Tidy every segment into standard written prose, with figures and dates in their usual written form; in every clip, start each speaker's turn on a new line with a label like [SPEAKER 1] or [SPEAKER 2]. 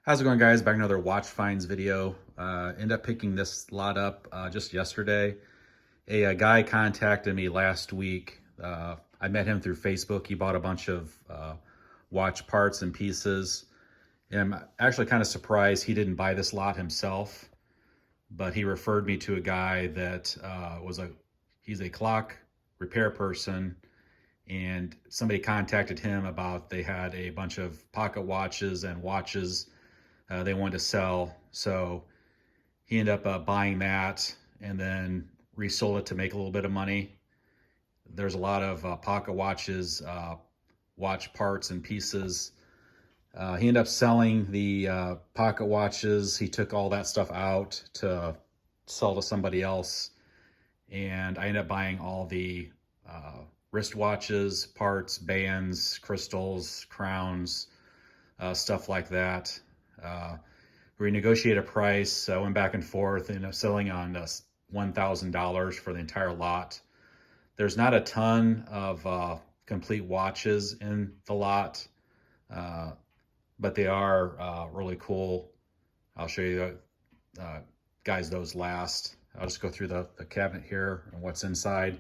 [SPEAKER 1] How's it going, guys? Back another watch finds video. End up picking this lot up just yesterday. A guy contacted me last week. I met him through Facebook. He bought a bunch of watch parts and pieces. And I'm actually kind of surprised he didn't buy this lot himself, but he referred me to a guy that he's a clock repair person, and somebody contacted him about they had a bunch of pocket watches and watches they wanted to sell. So he ended up buying that and then resold it to make a little bit of money. There's a lot of pocket watches, watch parts and pieces. He ended up selling the pocket watches. He took all that stuff out to sell to somebody else. And I ended up buying all the wristwatches, parts, bands, crystals, crowns, stuff like that. We negotiated a price, went back and forth, ended up selling on $1,000 for the entire lot. There's not a ton of complete watches in the lot, but they are really cool. I'll show you guys those last. I'll just go through the cabinet here and what's inside.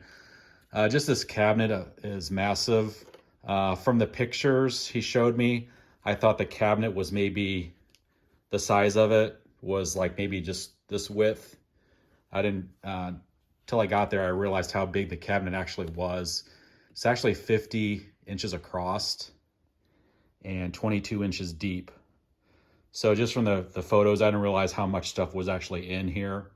[SPEAKER 1] Just this cabinet is massive. From the pictures he showed me, I thought the cabinet was maybe the size of it was like maybe just this width. I didn't, till I got there, I realized how big the cabinet actually was. It's actually 50 inches across and 22 inches deep. So just from the photos, I didn't realize how much stuff was actually in here.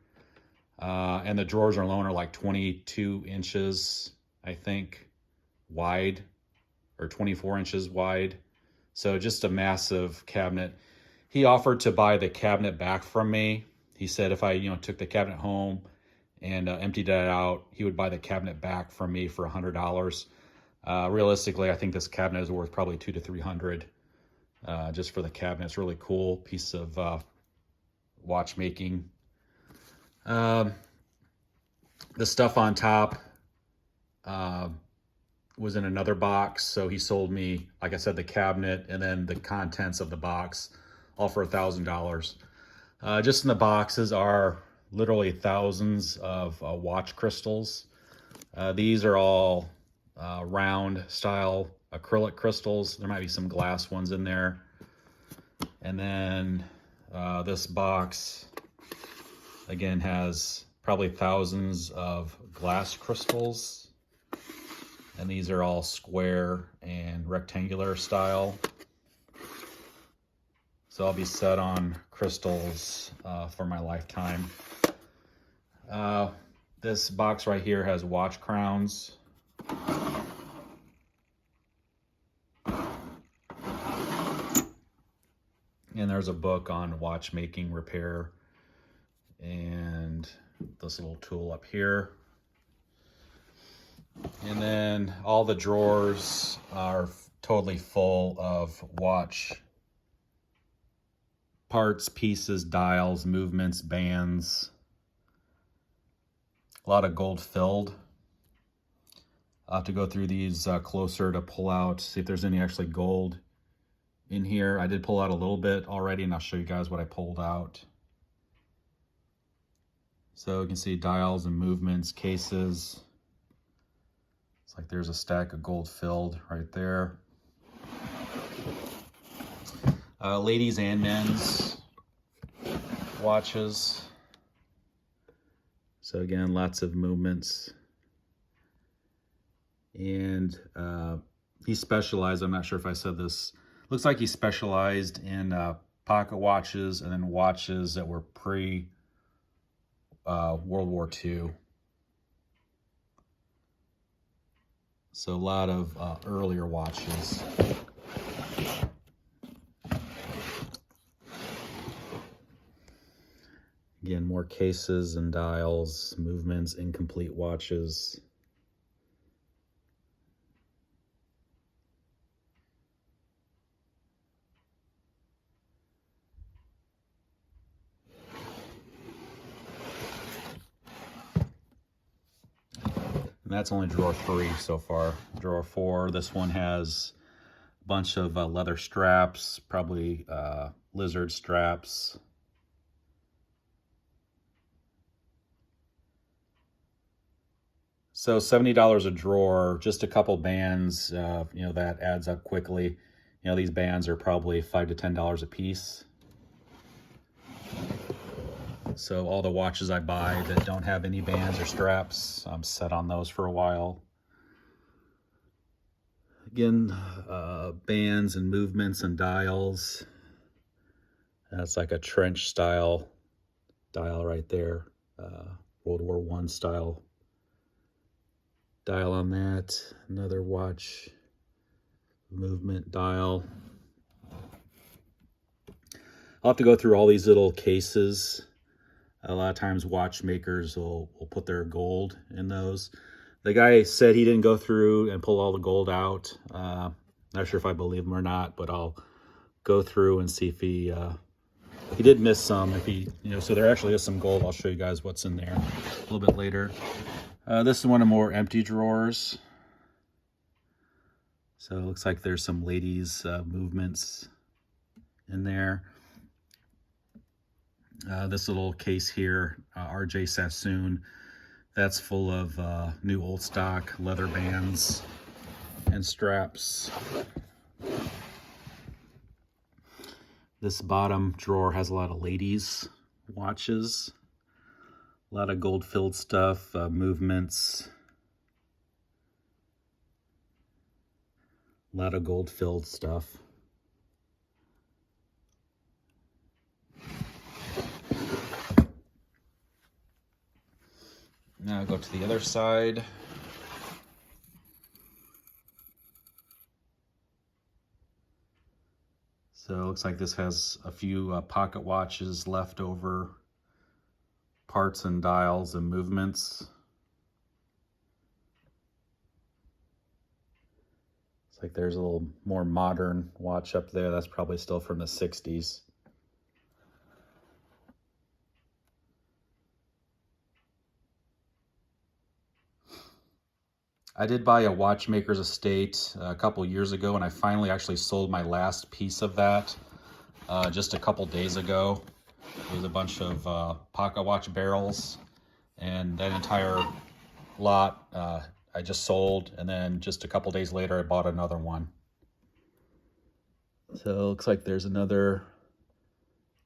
[SPEAKER 1] And the drawers alone are like 22 inches, I think, wide, or 24 inches wide. So just a massive cabinet. He offered to buy the cabinet back from me. He said if I, took the cabinet home and emptied it out, he would buy the cabinet back from me for $100. Realistically, I think this cabinet is worth probably $200 to $300 just for the cabinet. It's a really cool piece of watchmaking. The stuff on top was in another box, so he sold me, like I said, the cabinet and then the contents of the box, all for $1,000. Just in the boxes are literally thousands of watch crystals. These are all round style acrylic crystals. There might be some glass ones in there. And then this box, again, has probably thousands of glass crystals. And these are all square and rectangular style. So I'll be set on crystals for my lifetime. This box right here has watch crowns. And there's a book on watchmaking repair. And this little tool up here. And then all the drawers are totally full of watch parts, pieces, dials, movements, bands. A lot of gold filled. I'll have to go through these closer to pull out, see if there's any actually gold in here. I did pull out a little bit already, and I'll show you guys what I pulled out. So you can see dials and movements, cases. It's like there's a stack of gold filled right there. Ladies and men's watches. So again, lots of movements. And he specialized, I'm not sure if I said this, looks like he specialized in pocket watches and then watches that were pre World War II. So a lot of earlier watches. Again, more cases and dials, movements, incomplete watches. And that's only drawer 3 so far. Drawer 4, this one has A bunch of leather straps, probably lizard straps. So $70 a drawer, just a couple bands, you know, that adds up quickly. You know, these bands are probably $5 to $10 a piece. So all the watches I buy that don't have any bands or straps, I'm set on those for a while. Again, bands and movements and dials. That's like a trench style dial right there. World War I style dial on that. Another watch movement dial. I'll have to go through all these little cases. A lot of times watchmakers will put their gold in those. The guy said he didn't go through and pull all the gold out. Not sure if I believe him or not, but I'll go through and see if he did miss some. If he, you know, so there actually is some gold. I'll show you guys what's in there a little bit later. This is one of more empty drawers. So it looks like there's some ladies' movements in there. This little case here, RJ Sassoon, that's full of new old stock leather bands and straps. This bottom drawer has a lot of ladies' watches, a lot of gold-filled stuff, movements, a lot of gold-filled stuff. Now I'll go to the other side. So it looks like this has a few pocket watches left over, parts and dials and movements. It's like there's a little more modern watch up there. That's probably still from the 60s. I did buy a Watchmakers estate a couple years ago, and I finally actually sold my last piece of that just a couple days ago. It was a bunch of pocket watch barrels, and that entire lot I just sold, and then just a couple days later I bought another one. So it looks like there's another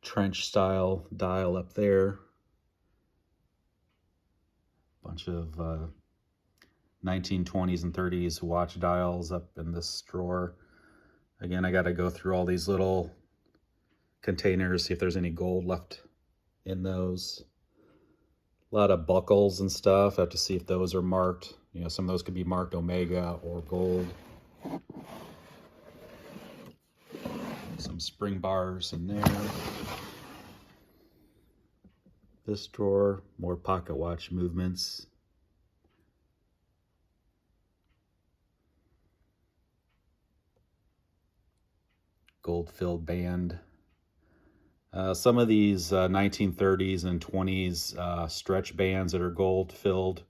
[SPEAKER 1] trench style dial up there. Bunch of 1920s and 30s watch dials up in this drawer. Again, I got to go through all these little containers, see if there's any gold left in those. A lot of buckles and stuff. I have to see if those are marked. You know, some of those could be marked Omega or gold. Some spring bars in there. This drawer, more pocket watch movements. Gold-filled band. Some of these 1930s and 20s stretch bands that are gold-filled,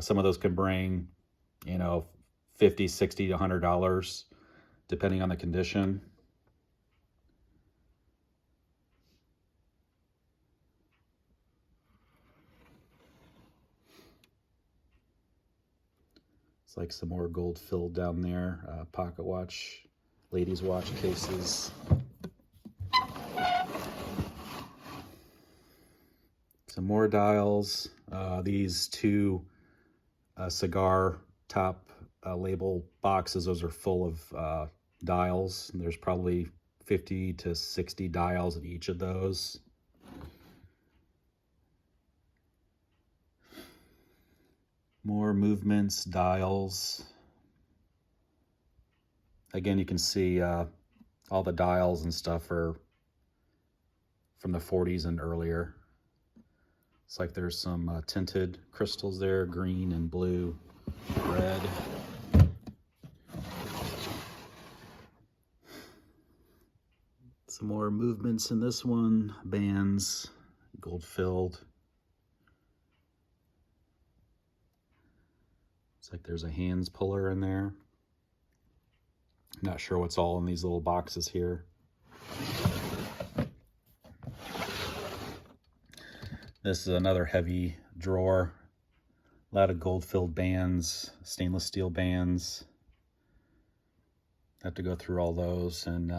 [SPEAKER 1] some of those can bring, you know, $50, $60 to $100, depending on the condition. It's like some more gold-filled down there, pocket watch, ladies' watch cases. Some more dials. These two cigar top label boxes, those are full of dials. There's probably 50 to 60 dials in each of those. More movements, dials. Again, you can see all the dials and stuff are from the 40s and earlier. It's like there's some tinted crystals there, green and blue, red. Some more movements in this one, bands, gold-filled. It's like there's a hands puller in there. Not sure what's all in these little boxes here. This is another heavy drawer. A lot of gold-filled bands, stainless steel bands. Have to go through all those and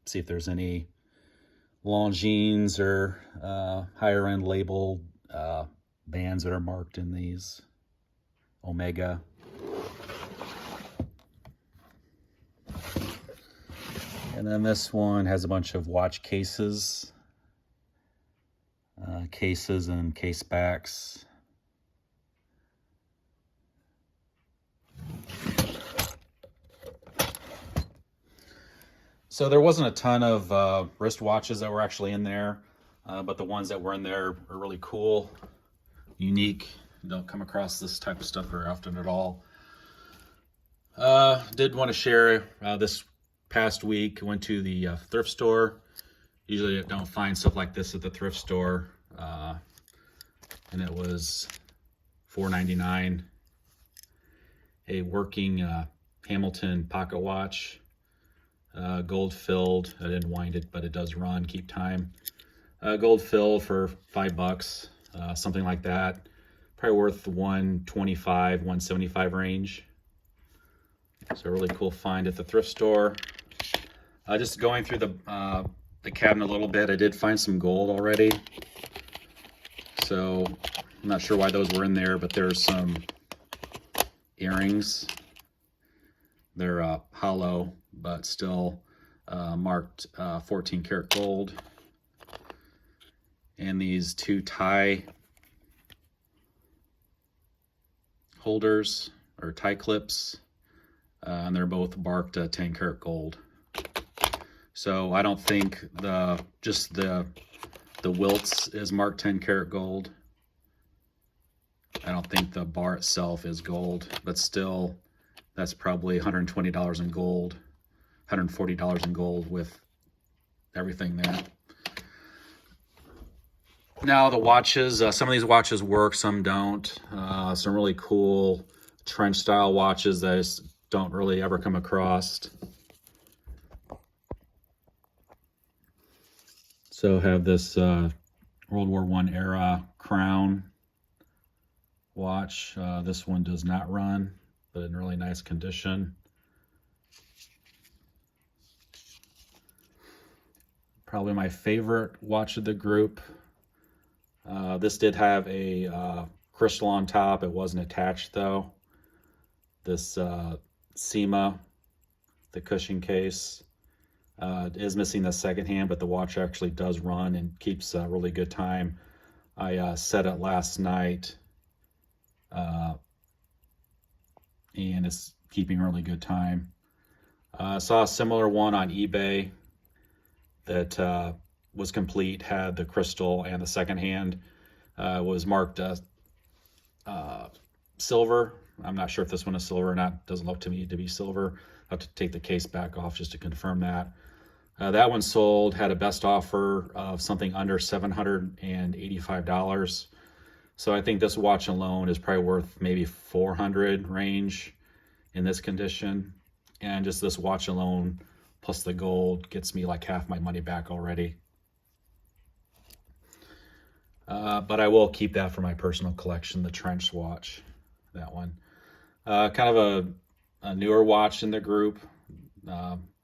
[SPEAKER 1] see if there's any Longines or higher-end labeled bands that are marked in these. Omega. And then this one has a bunch of watch cases. Cases and case backs. So there wasn't a ton of wristwatches that were actually in there, but the ones that were in there are really cool, unique. You don't come across this type of stuff very often at all. Did want to share this past week, went to the thrift store. Usually I don't find stuff like this at the thrift store. And it was $4.99. A working Hamilton pocket watch. Gold filled. I didn't wind it, but it does run, keep time. Gold filled for $5, something like that. Probably worth $125, $175 range. So a really cool find at the thrift store. Just going through the cabinet a little bit, I did find some gold already. So I'm not sure why those were in there, but there's some earrings. They're hollow, but still marked 14 karat gold. And these two tie holders or tie clips, and they're both marked 10 karat gold. So I don't think just the Wilts is marked 10 karat gold. I don't think the bar itself is gold, but still, that's probably $120 in gold, $140 in gold with everything there. Now the watches, some of these watches work, some don't. Some really cool trench style watches that I just don't really ever come across. So have this World War I era Crown watch. This one does not run, but in really nice condition. Probably my favorite watch of the group. This did have a crystal on top. It wasn't attached though. This SEMA, the cushion case, is missing the second hand, but the watch actually does run and keeps a really good time. I set it last night, and it's keeping a really good time. Saw a similar one on eBay that was complete, had the crystal and the second hand, was marked silver. I'm not sure if this one is silver or not. Doesn't look to me to be silver. I'll have to take the case back off just to confirm that. That one sold, had a best offer of something under $785. So I think this watch alone is probably worth maybe $400 range in this condition. And just this watch alone, plus the gold, gets me like half my money back already. But I will keep that for my personal collection, the trench watch, that one. Kind of a newer watch in the group,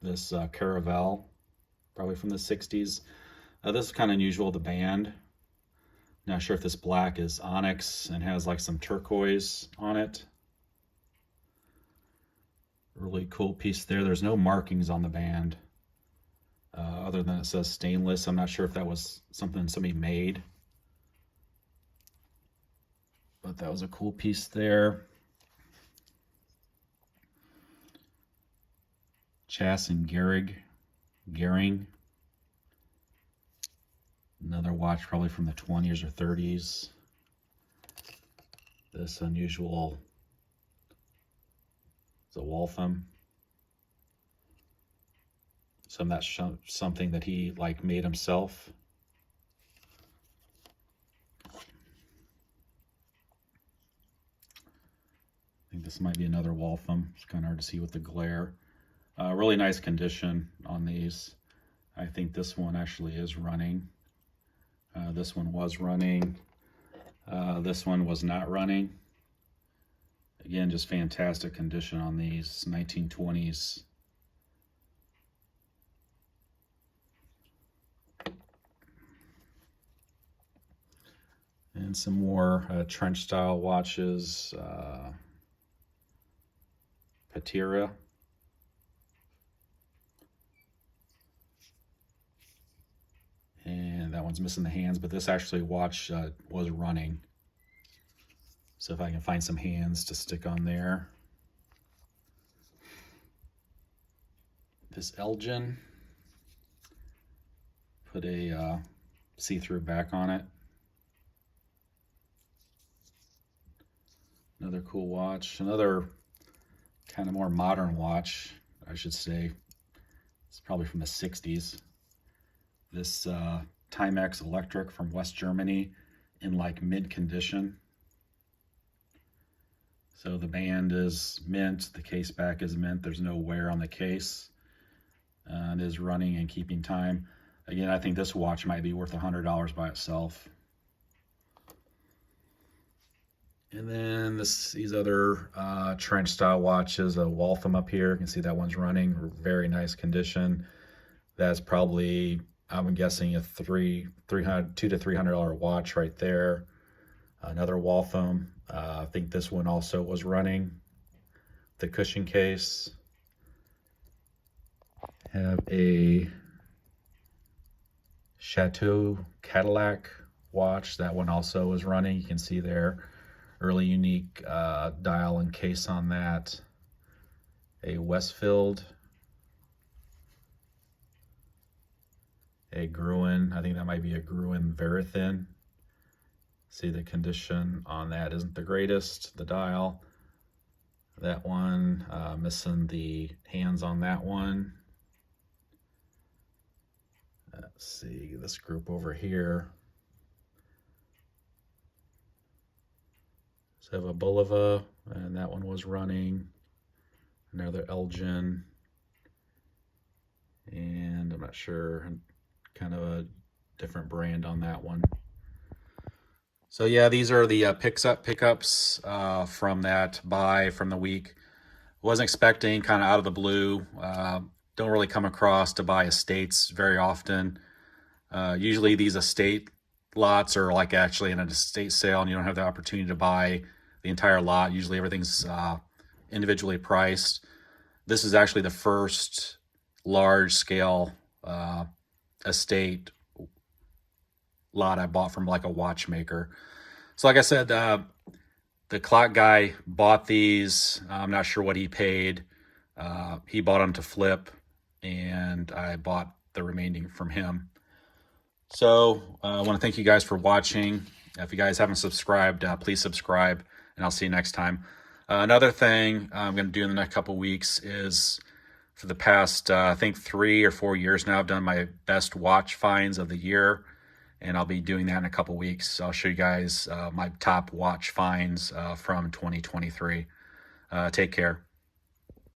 [SPEAKER 1] this Caravel, probably from the 60s. This is kind of unusual, the band. Not sure if this black is onyx and has like some turquoise on it. Really cool piece there. There's no markings on the band other than it says stainless. I'm not sure if that was something somebody made, but that was a cool piece there. Chas and Gehring. Another watch probably from the 20s or 30s. This unusual, it's a Waltham. So that's something that he like made himself. I think this might be another Waltham. It's kind of hard to see with the glare. Really nice condition on these. I think this one actually is running. This one was running. This one was not running. Again, just fantastic condition on these 1920s. And some more trench style watches. Patera. And that one's missing the hands, but this actually watch was running. So if I can find some hands to stick on there. This Elgin, put a see-through back on it. Another cool watch, another kind of more modern watch, I should say. It's probably from the 60s. This Timex Electric from West Germany in like mid condition. So the band is mint, the case back is mint, there's no wear on the case. It is running and keeping time. Again, I think this watch might be worth $100 by itself. And then these other trench style watches, a Waltham up here. You can see that one's running, very nice condition. That's probably, I'm guessing, a $200 to $300 watch right there. Another Waltham. I think this one also was running. The cushion case. Have a Chateau Cadillac watch. That one also is running. You can see there. Early unique dial and case on that. A Westfield. A Gruen, I think that might be a Gruen Verithin. See, the condition on that isn't the greatest, the dial. That one, missing the hands on that one. Let's see, this group over here. So I have a Bulova, and that one was running. Another Elgin. And I'm not sure, kind of a different brand on that one. So yeah, these are the pickups from that buy from the week. Wasn't expecting, kind of out of the blue. Don't really come across to buy estates very often. Usually these estate lots are like actually in an estate sale and you don't have the opportunity to buy the entire lot. Usually everything's individually priced. This is actually the first large scale estate lot I bought from like a watchmaker. So like I said, the clock guy bought these. I'm not sure what he paid. He bought them to flip, and I bought the remaining from him. So I want to thank you guys for watching. If you guys haven't subscribed, please subscribe, and I'll see you next time. Another thing I'm going to do in the next couple weeks is, for the past, I think 3 or 4 years now, I've done my best watch finds of the year, and I'll be doing that in a couple weeks. I'll show you guys my top watch finds from 2023. Take care.